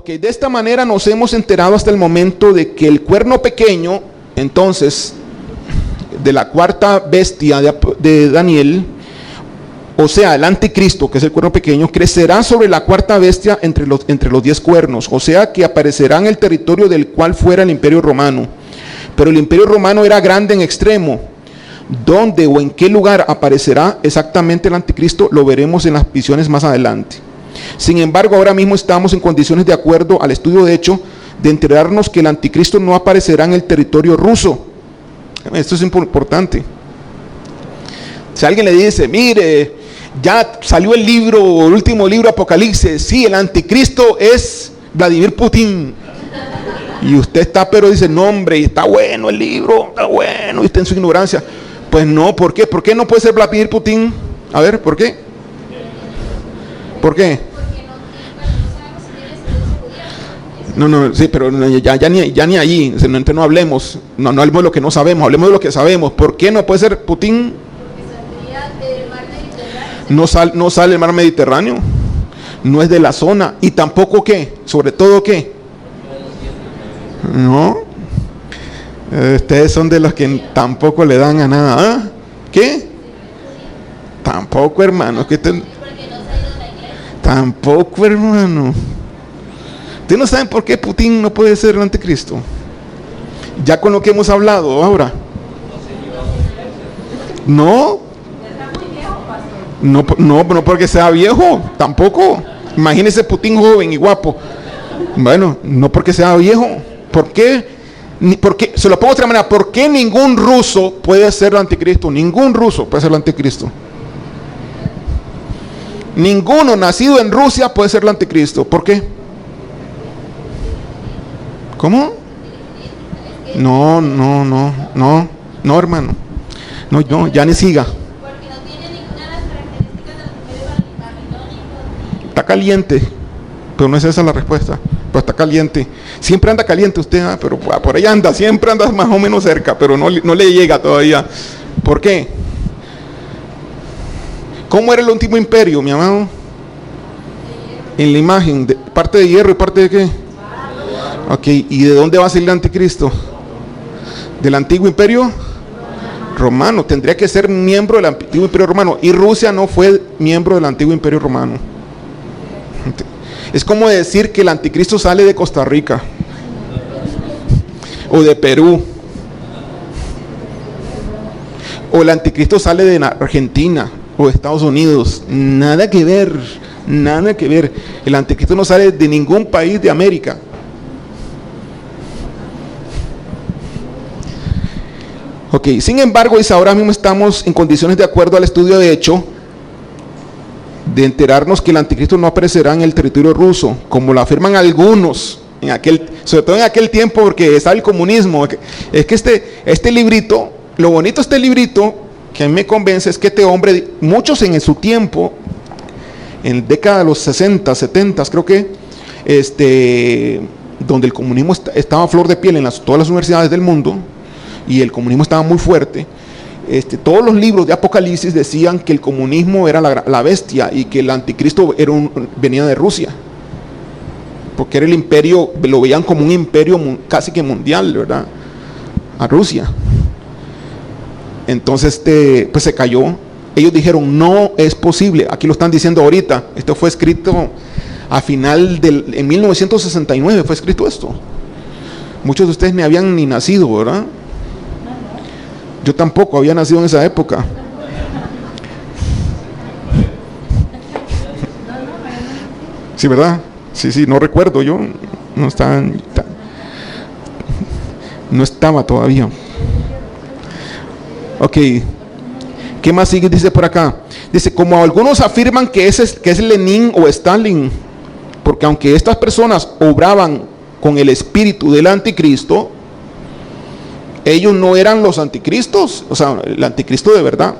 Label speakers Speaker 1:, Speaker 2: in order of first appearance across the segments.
Speaker 1: Ok, de esta manera nos hemos enterado hasta el momento de que el cuerno pequeño, entonces, de la cuarta bestia de Daniel, o sea, el anticristo, que es el cuerno pequeño, crecerá sobre la cuarta bestia entre los 10 cuernos, o sea, que aparecerá en el territorio del cual fuera el imperio romano. Pero el imperio romano era grande en extremo. ¿Dónde o en qué lugar aparecerá exactamente el anticristo? Lo veremos en las visiones más adelante. Sin embargo, ahora mismo estamos en condiciones, de acuerdo al estudio de hecho, de enterarnos que el anticristo no aparecerá en el territorio ruso. Esto es importante. Si alguien le dice, mire, ya salió el último libro, Apocalipsis, sí, el anticristo es Vladimir Putin. Y usted está, pero dice, no hombre, está bueno el libro, está bueno, y está en su ignorancia. Pues no, ¿por qué? ¿Por qué no puede ser Vladimir Putin? A ver, ¿por qué? ¿Por qué? No, sí, pero ya ni allí, entonces no hablemos, no hablemos de lo que no sabemos, hablemos de lo que sabemos. ¿Por qué no puede ser Putin? No sale el mar Mediterráneo, no es de la zona, y tampoco ¿qué? Sobre todo ¿qué? No, ustedes son de los que tampoco le dan a nada. ¿Ah? ¿Qué? Tampoco, hermano, tampoco, hermano. Ustedes no saben por qué Putin no puede ser el anticristo. Ya con lo que hemos hablado ahora. No porque sea viejo, tampoco. Imagínese Putin joven y guapo. Bueno, no porque sea viejo. ¿Por qué? Se lo pongo de otra manera. ¿Por qué ningún ruso puede ser el anticristo? Ningún ruso puede ser el anticristo. Ninguno nacido en Rusia puede ser el anticristo. ¿Por qué? ¿Cómo? No, hermano. No, ya ni siga. Está caliente, pero no es esa la respuesta. Pero está caliente. Siempre anda caliente usted, pero por ahí anda, siempre anda más o menos cerca, pero no le llega todavía. ¿Por qué? ¿Cómo era el último imperio, mi amado? En la imagen, parte de hierro y parte de qué. Ok, ¿y de dónde va a salir el anticristo? ¿Del antiguo imperio romano? Tendría que ser miembro del antiguo imperio romano. Y Rusia no fue miembro del antiguo imperio romano. Es como decir que el anticristo sale de Costa Rica o de Perú, o el anticristo sale de Argentina o de Estados Unidos. Nada que ver. El anticristo no sale de ningún país de América. Ok, sin embargo, dice, ahora mismo estamos en condiciones, de acuerdo al estudio de hecho, de enterarnos que el anticristo no aparecerá en el territorio ruso, como lo afirman algunos, sobre todo en aquel tiempo, porque está el comunismo. Es que este librito, lo bonito de este librito, que a mí me convence, es que este hombre, muchos en su tiempo, en década de los 60, 70, creo que, donde el comunismo estaba a flor de piel en todas las universidades del mundo, y el comunismo estaba muy fuerte. Todos los libros de Apocalipsis decían que el comunismo era la bestia y que el anticristo venía de Rusia, porque era el imperio, lo veían como un imperio casi que mundial, ¿verdad? A Rusia. Entonces pues se cayó. Ellos dijeron, no es posible. Aquí lo están diciendo ahorita. Esto fue escrito a final en 1969 fue escrito esto. Muchos de ustedes ni habían ni nacido, ¿verdad? Yo tampoco había nacido en esa época. Sí, ¿verdad? Sí, no recuerdo, yo no estaba todavía. Ok, ¿qué más sigue? Dice por acá. Dice, como algunos afirman que es Lenin o Stalin, porque aunque estas personas obraban con el espíritu del anticristo, ellos no eran los anticristos, o sea, el anticristo de verdad,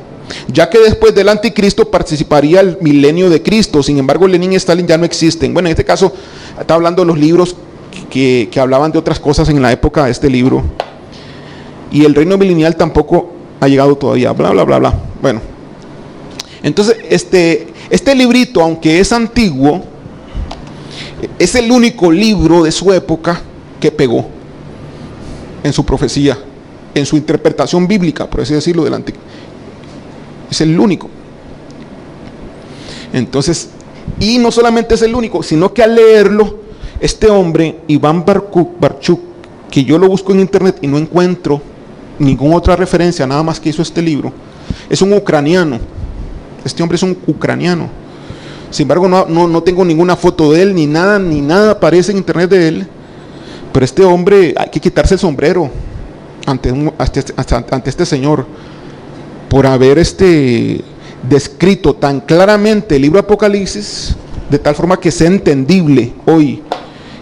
Speaker 1: ya que después del anticristo participaría el milenio de Cristo. Sin embargo, Lenin y Stalin ya no existen. Bueno, en este caso está hablando de los libros que hablaban de otras cosas en la época de este libro, y el reino milenial tampoco ha llegado todavía, bla bla bla bla. Bueno, entonces este librito, aunque es antiguo, es el único libro de su época que pegó en su profecía, en su interpretación bíblica, por así decirlo, del Antiguo. Es el único. Entonces, y no solamente es el único, sino que al leerlo, este hombre, Iván Barchuk, que yo lo busco en internet y no encuentro ninguna otra referencia, nada más que hizo este libro, es un ucraniano. Este hombre es un ucraniano. Sin embargo, no tengo ninguna foto de él, ni nada aparece en internet de él. Pero este hombre, hay que quitarse el sombrero ante este señor por haber descrito tan claramente el libro de Apocalipsis de tal forma que sea entendible hoy,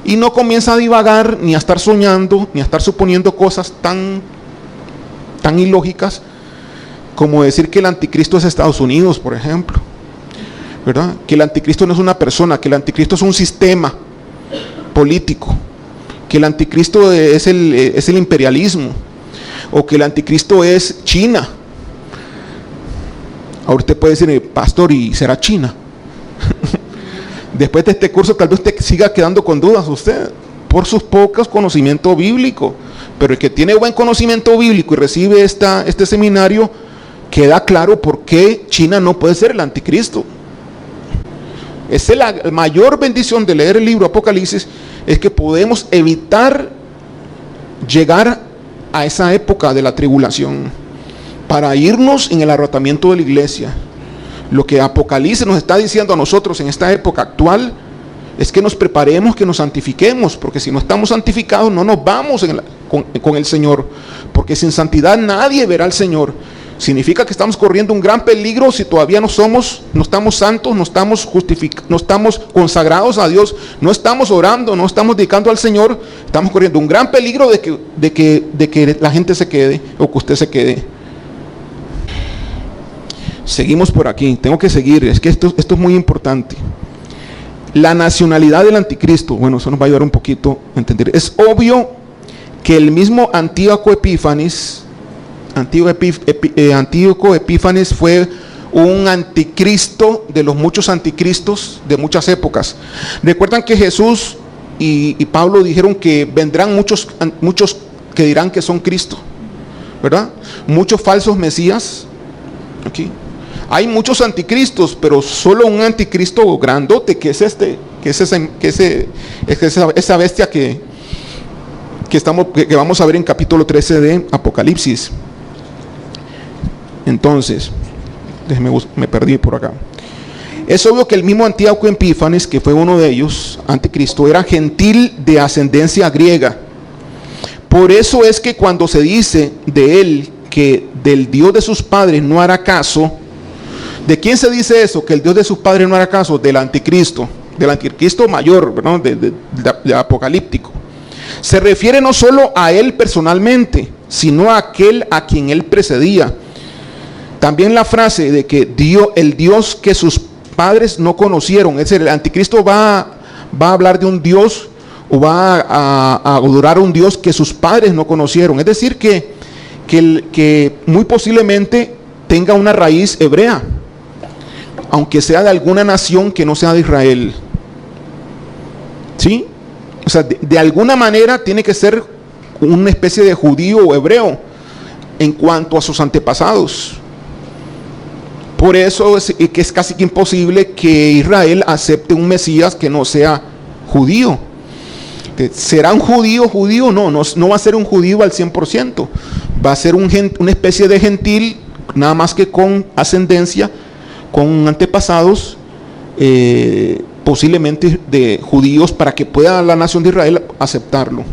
Speaker 1: y no comienza a divagar ni a estar soñando ni a estar suponiendo cosas tan ilógicas como decir que el anticristo es Estados Unidos, por ejemplo, ¿verdad? Que el anticristo no es una persona, que el anticristo es un sistema político, que el anticristo es el imperialismo, o que el anticristo es China. Ahora usted puede decir, pastor, ¿y será China? Después de este curso tal vez usted siga quedando con dudas usted, por sus pocos conocimientos bíblicos. Pero el que tiene buen conocimiento bíblico y recibe este seminario, queda claro por qué China no puede ser el anticristo. Esa es la mayor bendición de leer el libro Apocalipsis, es que podemos evitar llegar a esa época de la tribulación, para irnos en el arrebatamiento de la iglesia. Lo que Apocalipsis nos está diciendo a nosotros en esta época actual es que nos preparemos, que nos santifiquemos, porque si no estamos santificados no nos vamos con el Señor, porque sin santidad nadie verá al Señor. Significa que estamos corriendo un gran peligro si todavía no estamos santos, no estamos consagrados a Dios, no estamos orando, no estamos dedicando al Señor. Estamos corriendo un gran peligro de que la gente se quede, o que usted se quede. Seguimos por aquí, tengo que seguir, es que esto es muy importante. La nacionalidad del anticristo, bueno, eso nos va a ayudar un poquito a entender. Es obvio que el mismo Antíoco Epífanes fue un anticristo de los muchos anticristos de muchas épocas. Recuerdan que Jesús y Pablo dijeron que vendrán muchos que dirán que son Cristo, ¿verdad? Muchos falsos mesías. Aquí hay muchos anticristos, pero solo un anticristo grandote, que es esa bestia que vamos a ver en capítulo 13 de Apocalipsis. Entonces, me perdí por acá. Es obvio que el mismo Antíoco Epífanes, que fue uno de ellos, anticristo, era gentil de ascendencia griega. Por eso es que cuando se dice de él que del Dios de sus padres no hará caso, ¿de quién se dice eso? Que el Dios de sus padres no hará caso. Del anticristo mayor, ¿no? de apocalíptico. Se refiere no solo a él personalmente, sino a aquel a quien él precedía. También la frase de que el Dios que sus padres no conocieron, es decir, el anticristo va a hablar de un Dios, o va a adorar a un Dios que sus padres no conocieron. Es decir, que muy posiblemente tenga una raíz hebrea, aunque sea de alguna nación que no sea de Israel. ¿Sí? O sea, de alguna manera tiene que ser una especie de judío o hebreo en cuanto a sus antepasados. Por eso es que es casi que imposible que Israel acepte un Mesías que no sea judío. ¿Será un judío? No va a ser un judío al 100%. Va a ser una especie de gentil, nada más que con ascendencia, con antepasados, posiblemente de judíos, para que pueda la nación de Israel aceptarlo.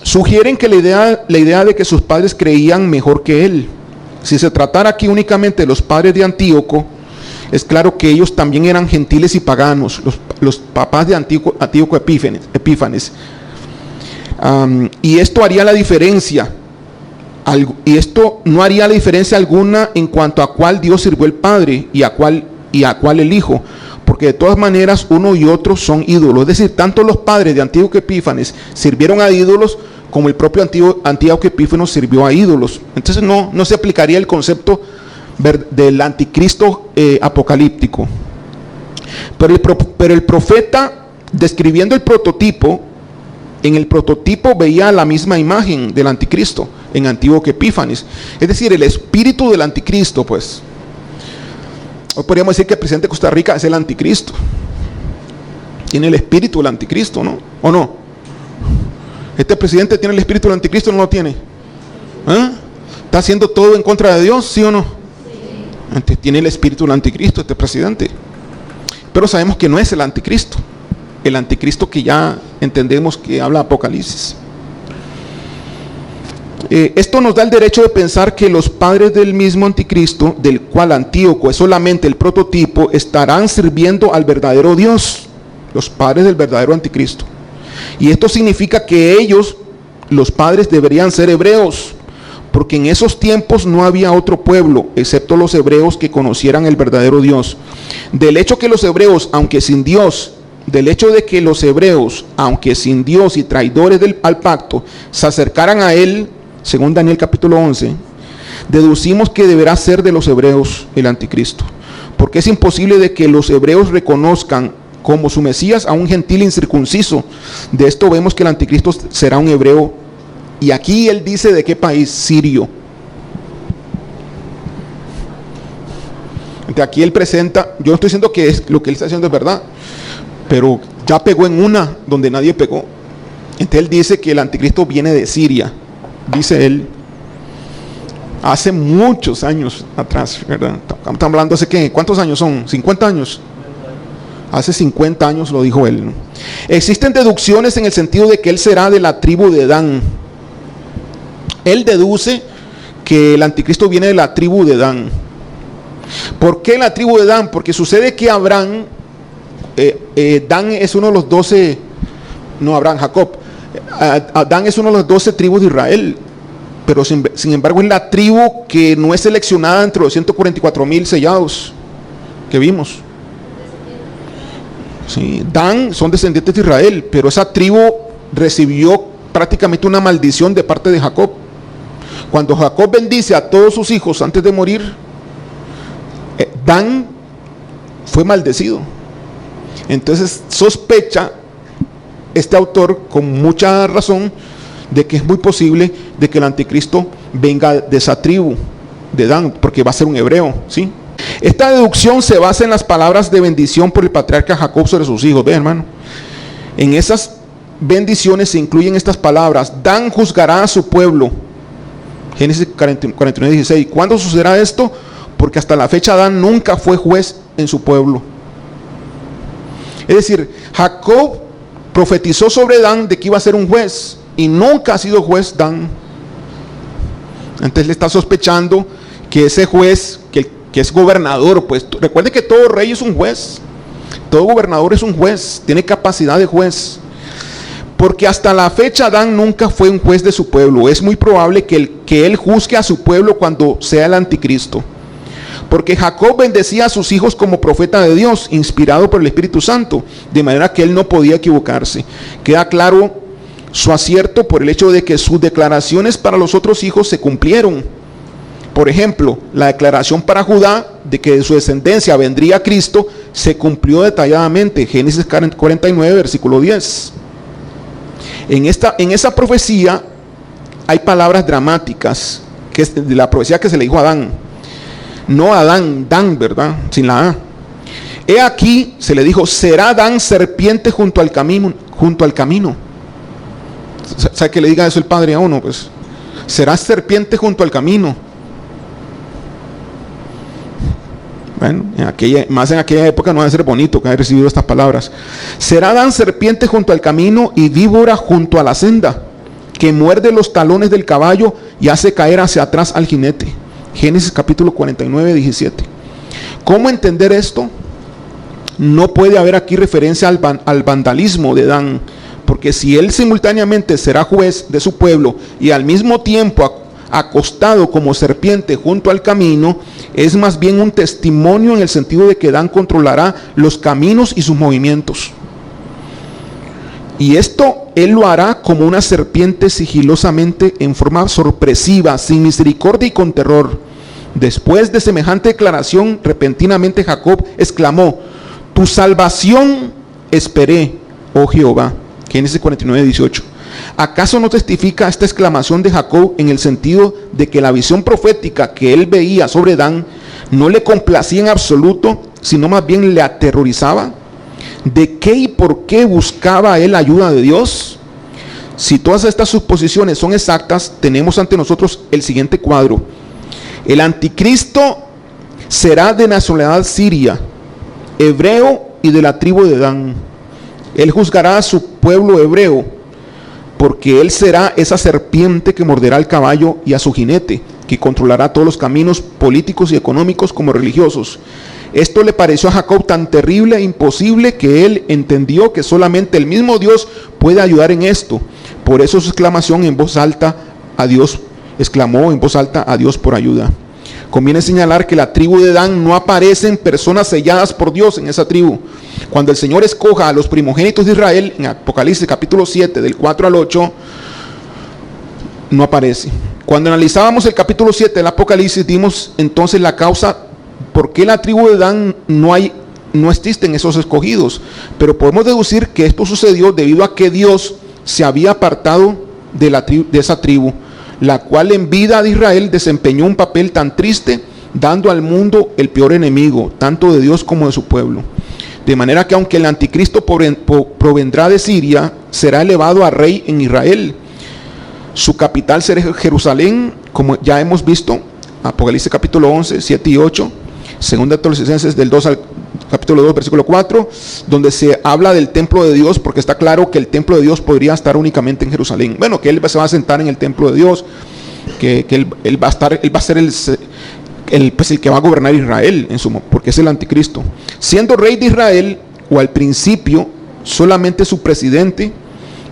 Speaker 1: Sugieren que la idea de que sus padres creían mejor que él. Si se tratara aquí únicamente de los padres de Antíoco, es claro que ellos también eran gentiles y paganos, los papás de Antíoco Epífanes. Y esto haría la diferencia. Y esto no haría la diferencia alguna en cuanto a cuál Dios sirvió el Padre y a cuál el Hijo, porque de todas maneras uno y otro son ídolos. Es decir, tanto los padres de Antíoco Epífanes sirvieron a ídolos, como el propio Antíoco Epífanes sirvió a ídolos. Entonces no se aplicaría el concepto del anticristo apocalíptico. Pero el profeta, describiendo el prototipo, en el prototipo veía la misma imagen del anticristo en Antíoco Epífanes, es decir, el espíritu del anticristo. Pues hoy podríamos decir que el presidente de Costa Rica es el anticristo, tiene el espíritu del anticristo, ¿no? ¿O no? Este presidente tiene el espíritu del anticristo, ¿no lo tiene? ¿Ah? ¿Está haciendo todo en contra de Dios, sí o no? Entonces, tiene el espíritu del anticristo este presidente, pero sabemos que no es el anticristo, el anticristo que ya entendemos que habla Apocalipsis. Esto nos da el derecho de pensar que los padres del mismo anticristo, del cual Antíoco es solamente el prototipo, estarán sirviendo al verdadero Dios, los padres del verdadero anticristo. Y esto significa que ellos, los padres, deberían ser hebreos, porque en esos tiempos no había otro pueblo, excepto los hebreos, que conocieran el verdadero Dios. Del hecho que los hebreos, aunque sin Dios, del hecho de que los hebreos, aunque sin Dios y traidores al pacto, se acercaran a él, según Daniel capítulo 11, deducimos que deberá ser de los hebreos el anticristo, porque es imposible de que los hebreos reconozcan como su Mesías a un gentil incircunciso. De esto vemos que el anticristo será un hebreo, y aquí él dice de qué país: sirio. Entonces aquí él presenta, yo no estoy diciendo que lo que él está haciendo es verdad, pero ya pegó en una donde nadie pegó. Entonces él dice que el anticristo viene de Siria, dice él, hace muchos años atrás, ¿verdad? Estamos hablando hace ¿qué? ¿Cuántos años son? ¿50 años? Hace 50 años lo dijo él, ¿no? Existen deducciones en el sentido de que él será de la tribu de Dan. Él deduce que el anticristo viene de la tribu de Dan. ¿Por qué la tribu de Dan? Porque sucede que Abraham, Dan es uno de los 12, no Abraham, Jacob. Dan es uno de los 12 tribus de Israel, pero sin embargo es la tribu que no es seleccionada entre los 144,000 sellados que vimos. Sí, Dan son descendientes de Israel, pero esa tribu recibió prácticamente una maldición de parte de Jacob. Cuando Jacob bendice a todos sus hijos antes de morir, Dan fue maldecido. Entonces sospecha este autor con mucha razón de que es muy posible de que el anticristo venga de esa tribu de Dan, porque va a ser un hebreo, ¿sí? Esta deducción se basa en las palabras de bendición por el patriarca Jacob sobre sus hijos. Ve, hermano, en esas bendiciones se incluyen estas palabras: Dan juzgará a su pueblo. Génesis 49:16. ¿Cuándo sucederá esto? Porque hasta la fecha Dan nunca fue juez en su pueblo. Es decir, Jacob profetizó sobre Dan de que iba a ser un juez, y nunca ha sido juez Dan. Entonces le está sospechando que ese juez, que es gobernador, pues recuerde que todo rey es un juez, todo gobernador es un juez, tiene capacidad de juez. Porque hasta la fecha Dan nunca fue un juez de su pueblo. Es muy probable que él juzgue a su pueblo cuando sea el anticristo. Porque Jacob bendecía a sus hijos como profeta de Dios, inspirado por el Espíritu Santo, de manera que él no podía equivocarse. Queda claro su acierto por el hecho de que sus declaraciones para los otros hijos se cumplieron. Por ejemplo, la declaración para Judá de que de su descendencia vendría Cristo se cumplió detalladamente. Génesis 49, versículo 10. En esa profecía hay palabras dramáticas, que es de la profecía que se le dijo a Adán. No a Adán, Dan, ¿verdad? Sin la A. He aquí, se le dijo: será Dan serpiente junto al camino. ¿Sabe que le diga eso el padre a uno? Pues, será serpiente junto al camino. Bueno, más en aquella época no debe ser bonito que haya recibido estas palabras. Será Dan serpiente junto al camino y víbora junto a la senda, que muerde los talones del caballo y hace caer hacia atrás al jinete. Génesis capítulo 49, 17. ¿Cómo entender esto? No puede haber aquí referencia al vandalismo de Dan, porque si él simultáneamente será juez de su pueblo y al mismo tiempo acostado como serpiente junto al camino, es más bien un testimonio en el sentido de que Dan controlará los caminos y sus movimientos. Y esto él lo hará como una serpiente sigilosamente, en forma sorpresiva, sin misericordia y con terror. Después de semejante declaración, repentinamente Jacob exclamó: Tu salvación esperé, oh Jehová. Génesis 49:18. ¿Acaso no testifica esta exclamación de Jacob en el sentido de que la visión profética que él veía sobre Dan no le complacía en absoluto, sino más bien le aterrorizaba? ¿De qué y por qué buscaba él ayuda de Dios? Si todas estas suposiciones son exactas, tenemos ante nosotros el siguiente cuadro. El anticristo será de nacionalidad siria, hebreo y de la tribu de Dan. Él juzgará a su pueblo hebreo, porque él será esa serpiente que morderá al caballo y a su jinete, que controlará todos los caminos políticos y económicos como religiosos. Esto le pareció a Jacob tan terrible e imposible que él entendió que solamente el mismo Dios puede ayudar en esto. Por eso su exclamación en voz alta a Dios, exclamó en voz alta a Dios por ayuda. Conviene señalar que la tribu de Dan no aparecen personas selladas por Dios en esa tribu. Cuando el Señor escoja a los primogénitos de Israel, en Apocalipsis capítulo 7, del 4 al 8, no aparece. Cuando analizábamos el capítulo 7 del Apocalipsis, dimos entonces la causa por qué la tribu de Dan no existen esos escogidos. Pero podemos deducir que esto sucedió debido a que Dios se había apartado de esa tribu, la cual en vida de Israel desempeñó un papel tan triste, dando al mundo el peor enemigo, tanto de Dios como de su pueblo. De manera que aunque el anticristo provendrá de Siria, será elevado a rey en Israel. Su capital será Jerusalén, como ya hemos visto, Apocalipsis capítulo 11, 7 y 8, segunda de Tesalonicenses del 2 al capítulo 2, versículo 4, donde se habla del templo de Dios, porque está claro que el templo de Dios podría estar únicamente en Jerusalén. Bueno, que él se va a sentar en el templo de Dios, que él va a ser el que va a gobernar Israel, porque es el anticristo. Siendo rey de Israel, o al principio solamente su presidente,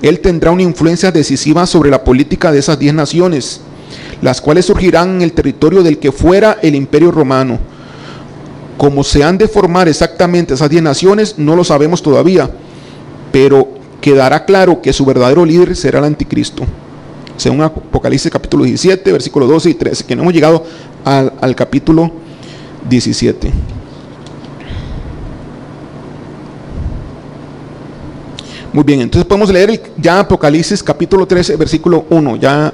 Speaker 1: él tendrá una influencia decisiva sobre la política de esas 10 naciones, las cuales surgirán en el territorio del que fuera el imperio romano. Cómo se han de formar exactamente esas 10 naciones, no lo sabemos todavía, pero quedará claro que su verdadero líder será el anticristo, según Apocalipsis capítulo 17, versículos 12 y 13, que no hemos llegado al capítulo 17. Muy bien, entonces podemos leer ya Apocalipsis capítulo 13, versículo 1. Ya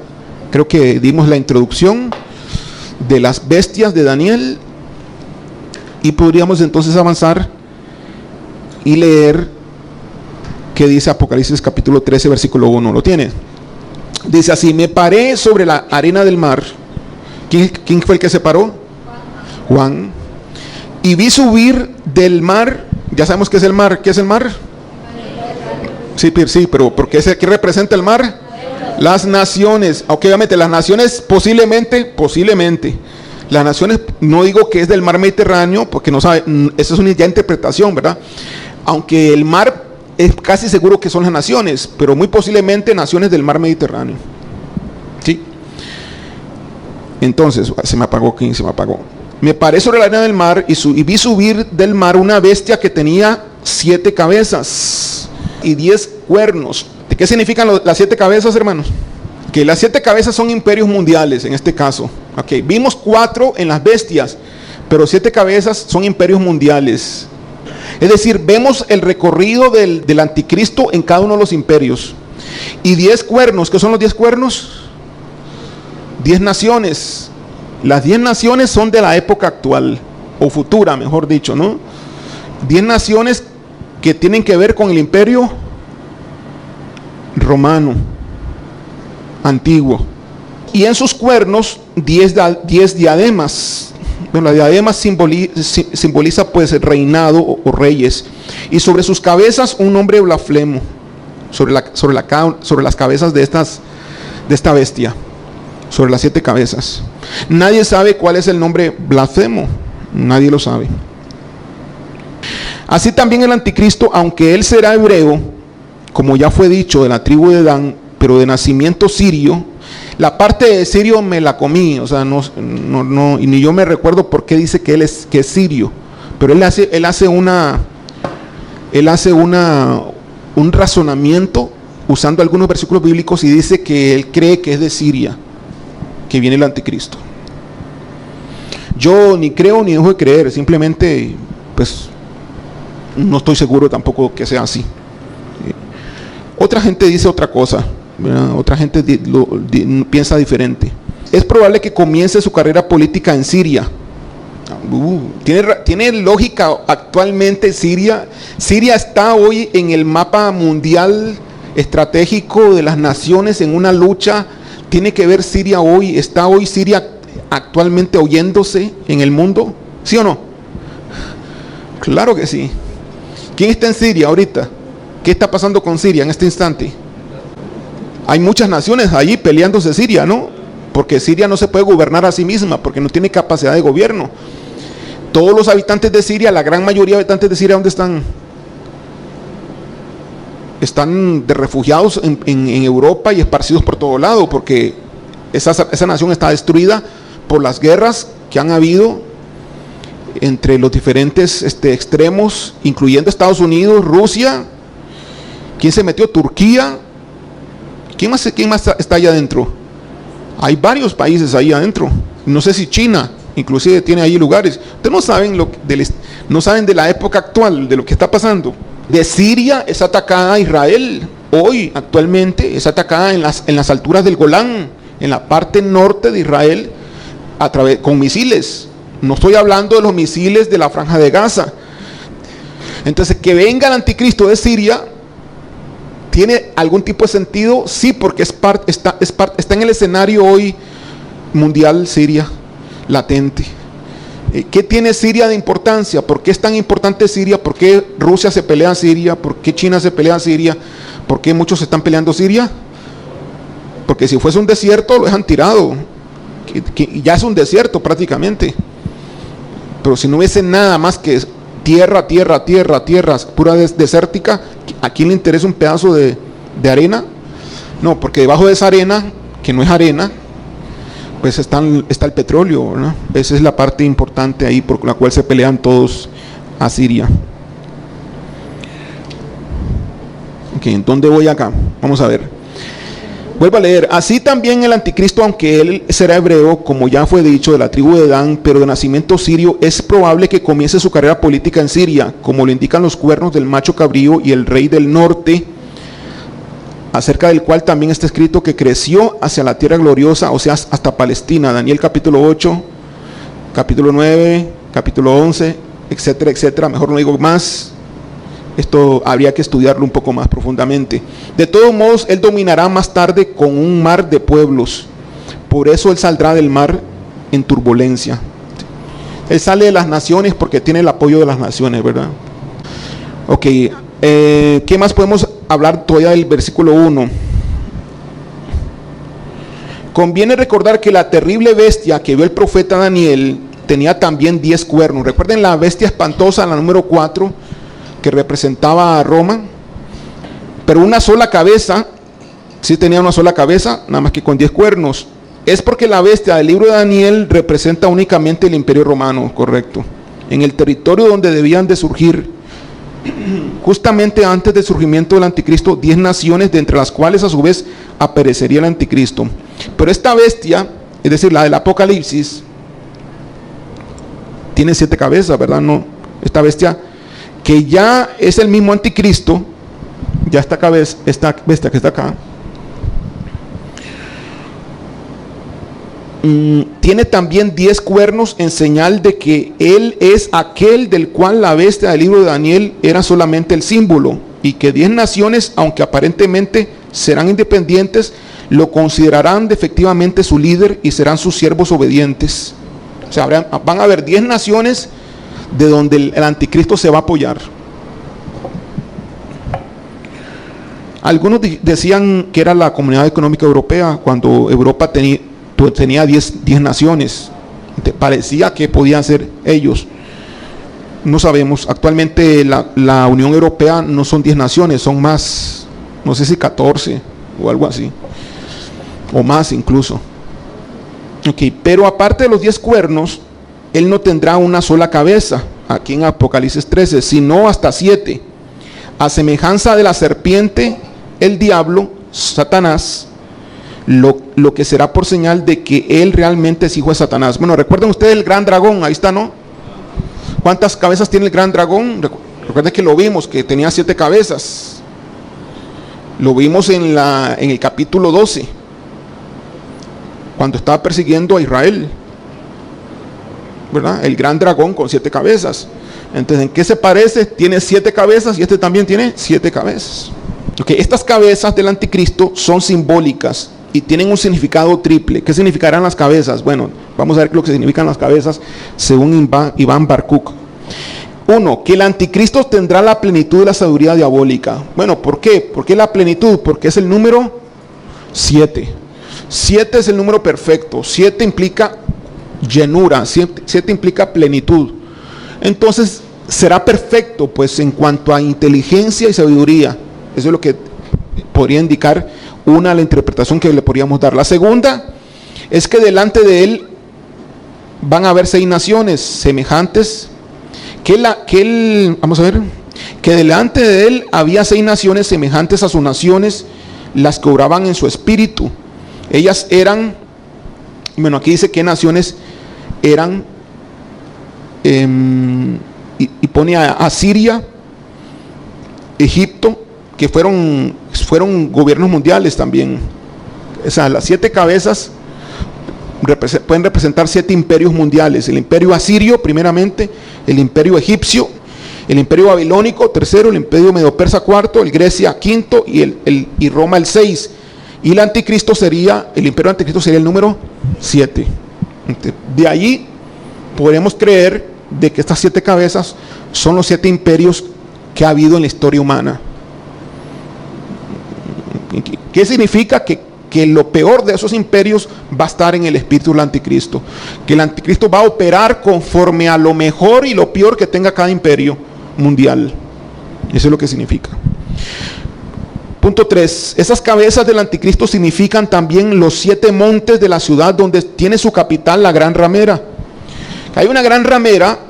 Speaker 1: creo que dimos la introducción de las bestias de Daniel, y podríamos entonces avanzar y leer qué dice Apocalipsis capítulo 13, versículo 1. ¿Lo tiene? Dice así: me paré sobre la arena del mar. ¿Quién fue el que se paró? Juan. Y vi subir del mar. Ya sabemos qué es el mar. ¿Qué es el mar? Sí, pero ¿por qué representa el mar? Las naciones. Obviamente las naciones posiblemente. Las naciones, no digo que es del mar Mediterráneo, porque no sabe, esa es una ya interpretación, ¿verdad? Aunque el mar es casi seguro que son las naciones, pero muy posiblemente naciones del mar Mediterráneo. ¿Sí? Entonces, se me apagó. Me paré sobre la arena del mar y vi subir del mar una bestia que tenía 7 cabezas y 10 cuernos. ¿De qué significan las 7 cabezas, hermanos? Que las 7 cabezas son imperios mundiales en este caso. Vimos 4 en las bestias, pero 7 cabezas son imperios mundiales. Es decir, vemos el recorrido del anticristo en cada uno de los imperios. Y 10 cuernos. ¿Qué son los 10 cuernos? 10 naciones. Las 10 naciones son de la época actual, o futura, mejor dicho, ¿no? 10 naciones que tienen que ver con el imperio romano antiguo. Y en sus cuernos 10 diademas. Bueno, la diadema simboliza pues el reinado o reyes. Y sobre sus cabezas un nombre blasfemo. Sobre las cabezas de esta bestia. Sobre las 7 cabezas. Nadie sabe cuál es el nombre blasfemo. Nadie lo sabe. Así también el anticristo, aunque él será hebreo, como ya fue dicho, de la tribu de Dan, pero de nacimiento sirio. La parte de sirio me la comí, o sea, no, y ni yo me recuerdo por qué dice que es sirio, pero él hace un razonamiento usando algunos versículos bíblicos y dice que él cree que es de Siria que viene el anticristo. Yo ni creo ni dejo de creer, simplemente pues no estoy seguro tampoco que sea así. Otra gente dice otra cosa, ¿verdad? Otra gente piensa diferente. Es probable que comience su carrera política en Siria. Tiene lógica actualmente Siria. Siria está hoy en el mapa mundial estratégico de las naciones en una lucha. Tiene que ver Siria hoy. ¿Está hoy Siria actualmente oyéndose en el mundo? ¿Sí o no? Claro que sí. ¿Quién está en Siria ahorita? ¿Qué está pasando con Siria en este instante? Hay muchas naciones allí peleándose Siria, ¿no? Porque Siria no se puede gobernar a sí misma, porque no tiene capacidad de gobierno. Todos los habitantes de Siria, la gran mayoría de habitantes de Siria, ¿dónde están? Están de refugiados en Europa y esparcidos por todo lado, porque esa nación está destruida por las guerras que han habido entre los diferentes extremos, incluyendo Estados Unidos, Rusia. ¿Quién se metió? Turquía. ¿Quién más está allá adentro? Hay varios países ahí adentro. No sé si China inclusive tiene ahí lugares. Ustedes no saben no saben de la época actual, de lo que está pasando. De Siria es atacada Israel. Hoy, actualmente, es atacada en las alturas del Golán, en la parte norte de Israel, con misiles. No estoy hablando de los misiles de la Franja de Gaza. Entonces, que venga el anticristo de Siria, ¿tiene algún tipo de sentido? Sí, porque está en el escenario hoy mundial Siria, latente. ¿Qué tiene Siria de importancia? ¿Por qué es tan importante Siria? ¿Por qué Rusia se pelea en Siria? ¿Por qué China se pelea en Siria? ¿Por qué muchos están peleando Siria? Porque si fuese un desierto lo dejan tirado, que ya es un desierto prácticamente. Pero si no hubiese nada más que tierra, pura desértica, ¿a quién le interesa un pedazo de arena? No, porque debajo de esa arena, que no es arena, pues está el petróleo, ¿no? Esa es la parte importante ahí por la cual se pelean todos a Siria. Ok, ¿en dónde voy acá? Vamos a ver. Vuelvo a leer. Así también el anticristo, aunque él será hebreo, como ya fue dicho, de la tribu de Dan, pero de nacimiento sirio, es probable que comience su carrera política en Siria, como lo indican los cuernos del macho cabrío y el rey del norte, acerca del cual también está escrito que creció hacia la tierra gloriosa, o sea, hasta Palestina. Daniel capítulo 8, capítulo 9, capítulo 11, etcétera, etcétera. Mejor no digo más. Esto habría que estudiarlo un poco más profundamente. De todos modos, él dominará más tarde con un mar de pueblos. Por eso él saldrá del mar en turbulencia. Él sale de las naciones porque tiene el apoyo de las naciones, ¿verdad? Ok, ¿qué más podemos hablar todavía del versículo 1? Conviene recordar que la terrible bestia que vio el profeta Daniel tenía también 10 cuernos. Recuerden la bestia espantosa, la número 4, que representaba a Roma, pero una sola cabeza. Sí tenía una sola cabeza, nada más que con 10 cuernos. Es porque la bestia del libro de Daniel representa únicamente el imperio romano, correcto, en el territorio donde debían de surgir, justamente antes del surgimiento del anticristo, 10 naciones, de entre las cuales a su vez aparecería el anticristo. Pero esta bestia, es decir, la del Apocalipsis, tiene 7 cabezas, ¿verdad? No, esta bestia, que ya es el mismo anticristo, ya esta bestia que está acá, tiene también 10 cuernos, en señal de que él es aquel del cual la bestia del libro de Daniel era solamente el símbolo, y que 10 naciones, aunque aparentemente serán independientes, lo considerarán efectivamente su líder y serán sus siervos obedientes. O sea, van a haber 10 naciones de donde el anticristo se va a apoyar. Algunos decían que era la Comunidad Económica Europea, cuando Europa tenía 10 naciones. Parecía que podían ser ellos. No sabemos. Actualmente la Unión Europea no son 10 naciones, son más, no sé si 14 o algo así, o más incluso. Ok, pero aparte de los 10 cuernos, él no tendrá una sola cabeza, aquí en Apocalipsis 13, sino hasta 7. A semejanza de la serpiente, el diablo, Satanás, lo que será por señal de que él realmente es hijo de Satanás. Bueno, recuerden ustedes el gran dragón, ahí está, ¿no? ¿Cuántas cabezas tiene el gran dragón? Recuerden que lo vimos, que tenía 7 cabezas. Lo vimos en el capítulo 12, cuando estaba persiguiendo a Israel, ¿verdad? El gran dragón con 7 cabezas. Entonces, ¿en qué se parece? Tiene 7 cabezas y este también tiene 7 cabezas. Okay, estas cabezas del anticristo son simbólicas y tienen un significado triple. ¿Qué significarán las cabezas? Bueno, vamos a ver lo que significan las cabezas según Iván Barkuk. 1. Que el anticristo tendrá la plenitud de la sabiduría diabólica. Bueno, ¿por qué? ¿Por qué la plenitud? Porque es el número 7. 7 es el número perfecto. 7 implica llenura. 7 implica plenitud. Entonces será perfecto pues en cuanto a inteligencia y sabiduría. Eso es lo que podría indicar la interpretación que le podríamos dar. La segunda es que delante de él van a haber 6 naciones semejantes. Vamos a ver, que delante de él había 6 naciones semejantes a sus naciones, las que obraban en su espíritu. Ellas eran, bueno, aquí dice qué naciones eran, y pone a Siria, Egipto, que fueron gobiernos mundiales también. O sea, las 7 cabezas pueden representar 7 imperios mundiales: el imperio asirio primeramente, el imperio egipcio, el imperio babilónico tercero, el imperio medo-persa cuarto, el Grecia quinto y Roma el 6. Y el imperio anticristo sería el número 7. De allí podemos creer de que estas 7 cabezas son los 7 imperios que ha habido en la historia humana. ¿Qué significa? Que lo peor de esos imperios va a estar en el espíritu del anticristo. Que el anticristo va a operar conforme a lo mejor y lo peor que tenga cada imperio mundial. Eso es lo que significa. Punto 3. Esas cabezas del anticristo significan también los 7 montes de la ciudad donde tiene su capital la gran ramera. Hay una gran ramera.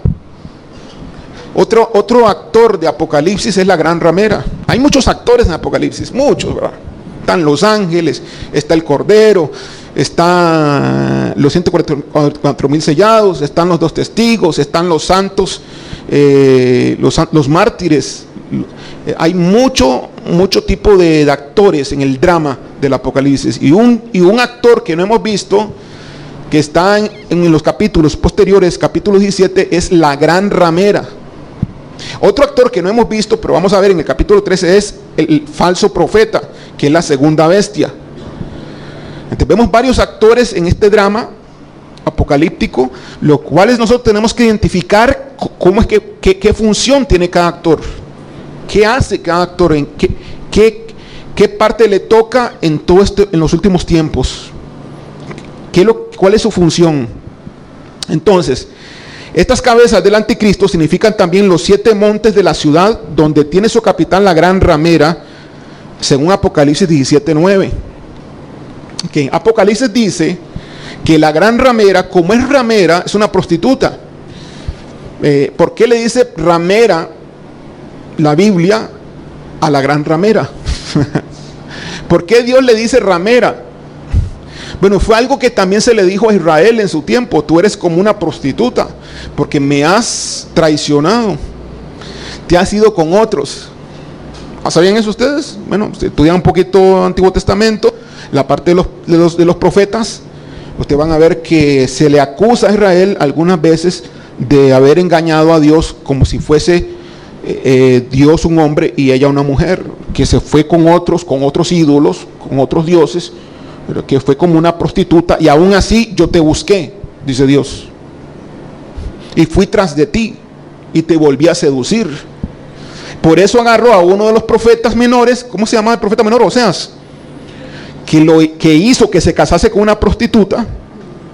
Speaker 1: Otro actor de Apocalipsis es la gran ramera. Hay muchos actores en Apocalipsis, muchos, ¿verdad? Están los ángeles, está el Cordero, están los 144,000 sellados, están los 2 testigos, están los santos, los mártires. Hay mucho tipo de actores en el drama del Apocalipsis. Y un actor que no hemos visto, que está en los capítulos posteriores, capítulo 17, es la gran ramera. Otro actor que no hemos visto, pero vamos a ver en el capítulo 13, es el falso profeta, que es la segunda bestia. Entonces vemos varios actores en este drama apocalíptico, los cuales nosotros tenemos que identificar cómo es qué función tiene cada actor, qué hace cada actor, qué parte le toca en los últimos tiempos, cuál es su función. Entonces, estas cabezas del anticristo significan también los 7 montes de la ciudad donde tiene su capital la gran ramera, según Apocalipsis 17:9. Okay. Apocalipsis dice que la gran ramera, como es ramera, es una prostituta. ¿Por qué le dice ramera la Biblia a la gran ramera? ¿Por qué Dios le dice ramera? Bueno, fue algo que también se le dijo a Israel en su tiempo: tú eres como una prostituta, porque me has traicionado, te has ido con otros. ¿Sabían eso ustedes? Bueno, si estudian un poquito Antiguo Testamento, la parte de los profetas, ustedes van a ver que se le acusa a Israel algunas veces de haber engañado a Dios, como si fuese Dios un hombre y ella una mujer, que se fue con otros ídolos, con otros dioses, pero que fue como una prostituta, y aún así yo te busqué, dice Dios, y fui tras de ti y te volví a seducir. Por eso agarró a uno de los profetas menores. ¿Cómo se llama el profeta menor? Oseas, que hizo que se casase con una prostituta.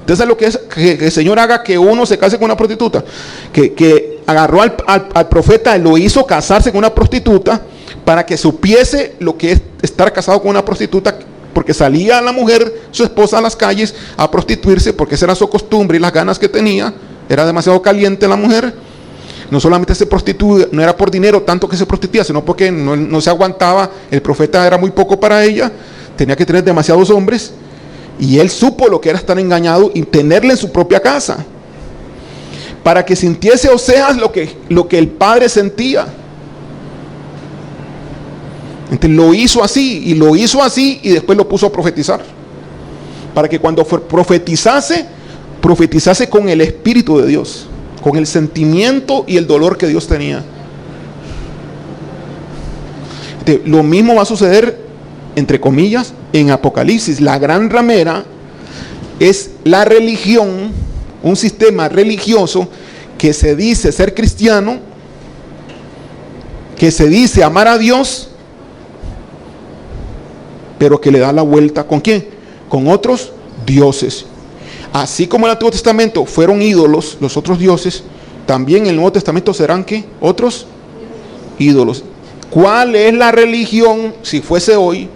Speaker 1: Entonces, lo que es que el Señor haga que uno se case con una prostituta, que agarró al profeta y lo hizo casarse con una prostituta, para que supiese lo que es estar casado con una prostituta, porque salía la mujer, su esposa, a las calles a prostituirse, porque esa era su costumbre y las ganas que tenía. Era demasiado caliente la mujer. No solamente se prostituía, no era por dinero tanto que se prostituía, sino porque no se aguantaba. El profeta era muy poco para ella, tenía que tener demasiados hombres, y él supo lo que era estar engañado y tenerle en su propia casa, para que sintiese Oseas lo que el padre sentía. Entonces lo hizo así, y después lo puso a profetizar. Para que cuando profetizase con el Espíritu de Dios, con el sentimiento y el dolor que Dios tenía. Entonces, lo mismo va a suceder, entre comillas, en Apocalipsis. La gran ramera es la religión, un sistema religioso que se dice ser cristiano, que se dice amar a Dios, pero que le da la vuelta, ¿con quién? Con otros dioses. Así como en el Antiguo Testamento fueron ídolos los otros dioses, también en el Nuevo Testamento serán ¿qué? Otros ídolos. ¿Cuál es la religión, si fuese hoy,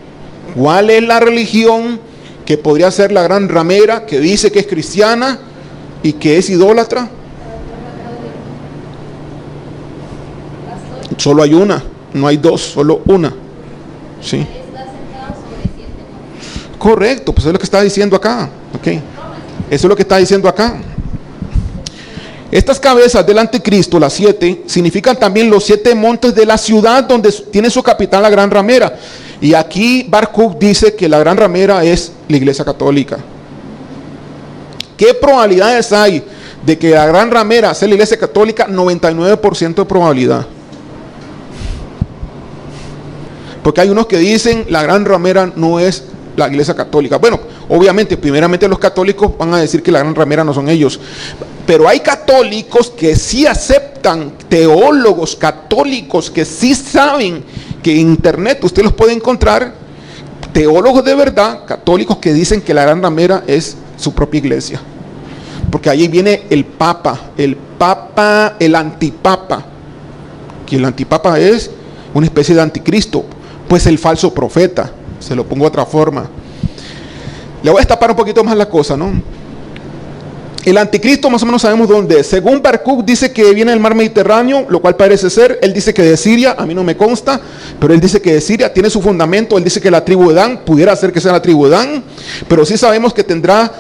Speaker 1: cuál es la religión que podría ser la gran ramera, que dice que es cristiana y que es idólatra? Solo hay una, no hay dos, solo una. ¿Sí? Correcto, pues es lo que está diciendo acá. Okay. Eso es lo que está diciendo acá. Estas cabezas del anticristo, las 7, significan también los 7 montes de la ciudad donde tiene su capital la gran ramera. Y aquí Barkuk dice que la gran ramera es la Iglesia Católica. ¿Qué probabilidades hay de que la gran ramera sea la Iglesia Católica? 99% de probabilidad. Porque hay unos que dicen la gran ramera no es la Iglesia Católica. Bueno, obviamente, primeramente los católicos van a decir que la gran ramera no son ellos. Pero hay católicos que sí aceptan, teólogos católicos que sí saben que en internet usted los puede encontrar, teólogos de verdad, católicos que dicen que la gran ramera es su propia iglesia. Porque allí viene el papa, el antipapa. Que el antipapa es una especie de anticristo, pues el falso profeta. Se lo pongo de otra forma. Le voy a destapar un poquito más la cosa, ¿no? El anticristo más o menos sabemos dónde es. Según Barkuk dice que viene del mar Mediterráneo, lo cual parece ser. Él dice que de Siria, a mí no me consta, pero él dice que de Siria tiene su fundamento. Él dice que la tribu de Dan, pudiera ser que sea la tribu de Dan, pero sí sabemos que tendrá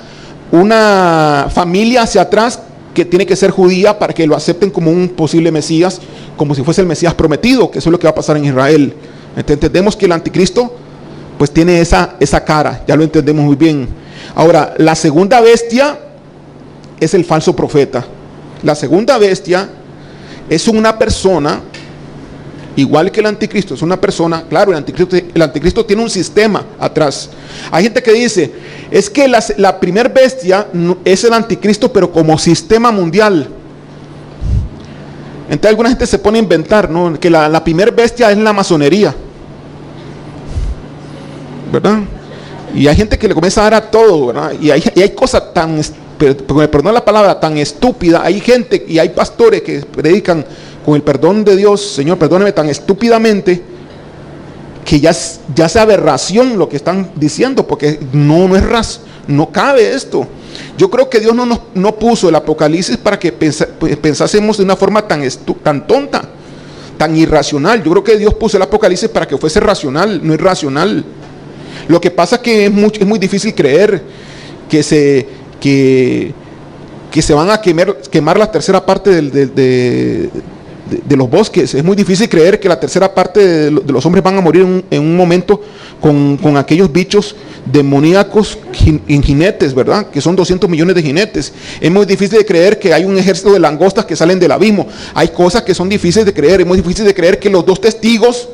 Speaker 1: una familia hacia atrás que tiene que ser judía para que lo acepten como un posible Mesías, como si fuese el Mesías prometido, que eso es lo que va a pasar en Israel. Entendemos que el anticristo pues tiene esa cara, ya lo entendemos muy bien. Ahora, la segunda bestia es el falso profeta. La segunda bestia es una persona, igual que el anticristo, es una persona. Claro, el anticristo tiene un sistema atrás. Hay gente que dice, es que la primer bestia es el anticristo, pero como sistema mundial. Entonces alguna gente se pone a inventar, ¿no? Que la primer bestia es la masonería, ¿verdad? Y hay gente que le comienza a dar a todo, ¿verdad? Y hay cosas tan, perdón la palabra, tan estúpida. Hay gente y hay pastores que predican con el perdón de Dios, Señor, perdóneme, tan estúpidamente, que ya es aberración lo que están diciendo, porque no cabe esto. Yo creo que Dios no puso el Apocalipsis para que pensásemos de una forma tan tonta, tan irracional. Yo creo que Dios puso el Apocalipsis para que fuese racional, no irracional. Lo que pasa es que es muy difícil creer que se van a quemar la tercera parte de los bosques. Es muy difícil creer que la tercera parte de los hombres van a morir en un momento con aquellos bichos demoníacos en jinetes, ¿verdad? Que son 200 millones de jinetes. Es muy difícil de creer que hay un ejército de langostas que salen del abismo. Hay cosas que son difíciles de creer. Es muy difícil de creer que los 2 testigos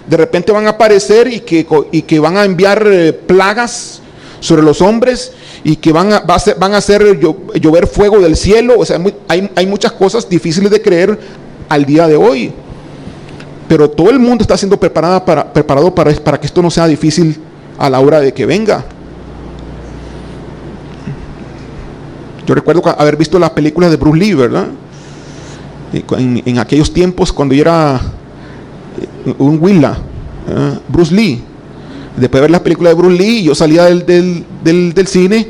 Speaker 1: de repente van a aparecer y que van a enviar plagas sobre los hombres y que van a hacer llover fuego del cielo. O sea, hay muchas cosas difíciles de creer al día de hoy, pero todo el mundo está siendo preparado para que esto no sea difícil a la hora de que venga. Yo recuerdo haber visto las películas de Bruce Lee, ¿verdad? En aquellos tiempos cuando yo era un Willa, Bruce Lee. Después de ver las películas de Bruce Lee, yo salía del cine,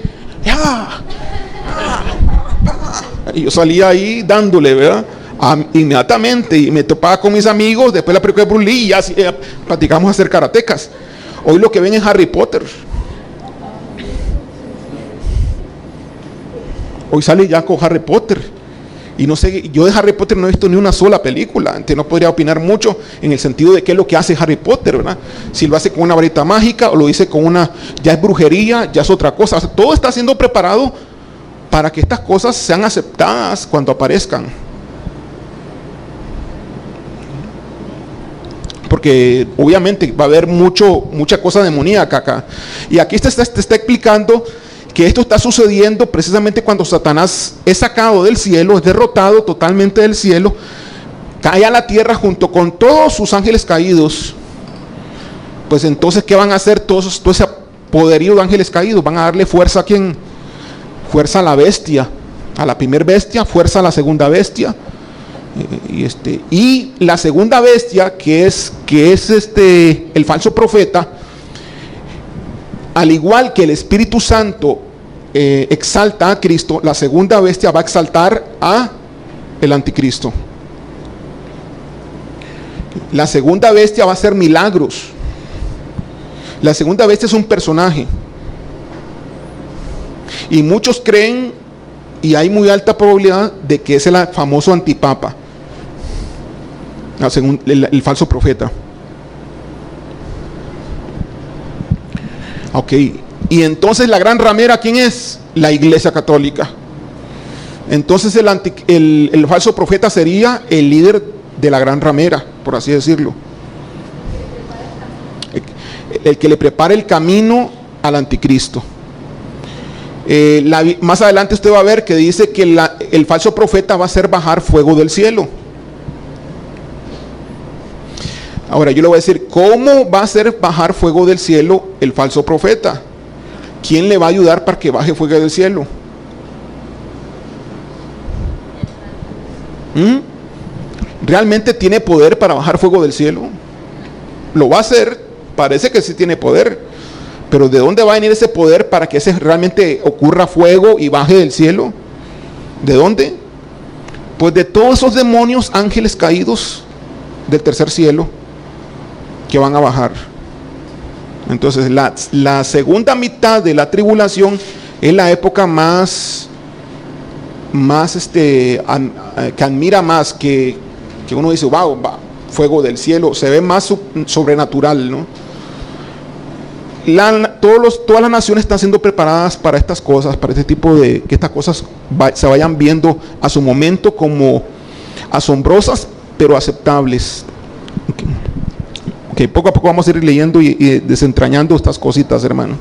Speaker 1: y yo salía ahí dándole, ¿verdad? Inmediatamente, y me topaba con mis amigos después de la película de Bruce Lee y ya platicamos a hacer karatecas. Hoy lo que ven es Harry Potter. Hoy sale ya con Harry Potter. Y no sé, yo de Harry Potter no he visto ni una sola película, entonces no podría opinar mucho en el sentido de qué es lo que hace Harry Potter, ¿verdad? Si lo hace con una varita mágica o lo dice con una, ya es brujería, ya es otra cosa. O sea, todo está siendo preparado para que estas cosas sean aceptadas cuando aparezcan. Porque obviamente va a haber mucha cosa demoníaca acá. Y aquí te está explicando que esto está sucediendo precisamente cuando Satanás es sacado del cielo, es derrotado totalmente del cielo, cae a la tierra junto con todos sus ángeles caídos. Pues entonces, ¿qué van a hacer todo ese poderío de ángeles caídos? Van a darle fuerza a ¿quién? Fuerza a la bestia, a la primer bestia, fuerza a la segunda bestia. Y la segunda bestia, que es el falso profeta, al igual que el Espíritu Santo exalta a Cristo, la segunda bestia va a exaltar a el anticristo. La segunda bestia va a hacer milagros. La segunda bestia es un personaje. Y muchos creen, y hay muy alta probabilidad de que es el famoso antipapa, según el falso profeta. Ok, y entonces la gran ramera, ¿quién es? La Iglesia Católica. Entonces el falso profeta sería el líder de la gran ramera, por así decirlo. El que le prepara el camino al anticristo. Más adelante usted va a ver que dice que el falso profeta va a hacer bajar fuego del cielo. Ahora yo le voy a decir, ¿cómo va a hacer bajar fuego del cielo el falso profeta? ¿Quién le va a ayudar para que baje fuego del cielo? ¿Realmente tiene poder para bajar fuego del cielo? Lo va a hacer, parece que sí tiene poder, pero ¿de dónde va a venir ese poder para que realmente ocurra fuego y baje del cielo? ¿De dónde? Pues de todos esos demonios, ángeles caídos del tercer cielo, que van a bajar. Entonces la segunda mitad de la tribulación es la época más que admira más, que uno dice, wow, fuego del cielo, se ve más sobrenatural, ¿no? Todas las naciones están siendo preparadas para estas cosas, para este tipo de, que estas cosas se vayan viendo a su momento como asombrosas, pero aceptables. Okay, poco a poco vamos a ir leyendo y desentrañando estas cositas, hermano.